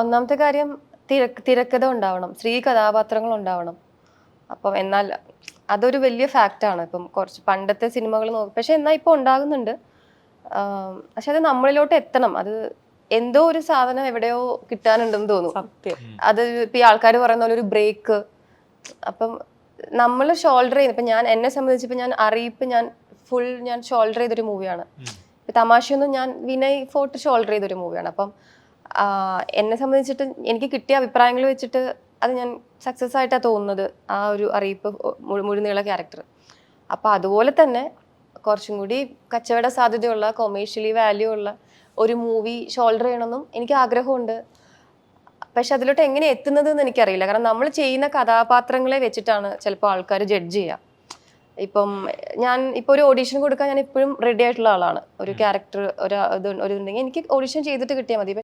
ഒന്നാമത്തെ കാര്യം തിരക്കഥ ഉണ്ടാവണം, സ്ത്രീ കഥാപാത്രങ്ങൾ ഉണ്ടാവണം. അപ്പം എന്നാൽ അതൊരു വലിയ ഫാക്റ്റാണ്. ഇപ്പം കുറച്ച് പണ്ടത്തെ സിനിമകൾ പക്ഷെ എന്നാൽ ഇപ്പോൾ ഉണ്ടാകുന്നുണ്ട്. പക്ഷെ അത് നമ്മളിലോട്ട് എത്തണം. അത് എന്തോ ഒരു സാധനം എവിടെയോ കിട്ടാനുണ്ടെന്ന് തോന്നുന്നു. സത്യം. അത് ഇപ്പം ഈ ആൾക്കാർ പറയുന്ന പോലെ ഒരു ബ്രേക്ക്. അപ്പം നമ്മൾ ഷോൾഡർ ചെയ്യുന്ന ഇപ്പം എന്നെ സംബന്ധിച്ച് ഞാൻ അറിയിപ്പ് ഞാൻ ഷോൾഡർ ചെയ്തൊരു മൂവിയാണ്. തമാശയൊന്നും ഞാൻ വിനയ് ഫോർട്ട് ഷോൾഡർ ചെയ്തൊരു മൂവിയാണ്. അപ്പം എന്നെ സംബന്ധിച്ചിട്ട് എനിക്ക് കിട്ടിയ അഭിപ്രായങ്ങൾ വെച്ചിട്ട് അത് ഞാൻ സക്സസ് ആയിട്ടാണ് തോന്നുന്നത്, ആ ഒരു അറിയിപ്പ് മുഴുനീള ക്യാരക്ടർ. അപ്പം അതുപോലെ തന്നെ കുറച്ചും കൂടി കച്ചവട സാധ്യതയുള്ള കൊമേഴ്ഷ്യലി വാല്യൂ ഉള്ള ഒരു മൂവി ഷോൾഡർ ചെയ്യണമെന്നും എനിക്ക് ആഗ്രഹമുണ്ട്. പക്ഷെ അതിലോട്ട് എങ്ങനെ എത്തുന്നത് എന്ന് എനിക്കറിയില്ല. കാരണം നമ്മൾ ചെയ്യുന്ന കഥാപാത്രങ്ങളെ വെച്ചിട്ടാണ് ചിലപ്പോൾ ആൾക്കാർ ജഡ്ജ് ചെയ്യുക. ഇപ്പം ഞാൻ ഇപ്പോൾ ഒരു ഓഡീഷൻ കൊടുക്കാൻ ഞാൻ ഇപ്പോഴും റെഡി ആയിട്ടുള്ള ആളാണ്. ഒരു ക്യാരക്ടർ ഒരു ഇതുണ്ടെങ്കിൽ എനിക്ക് ഓഡീഷൻ ചെയ്തിട്ട് കിട്ടിയാൽ മതി.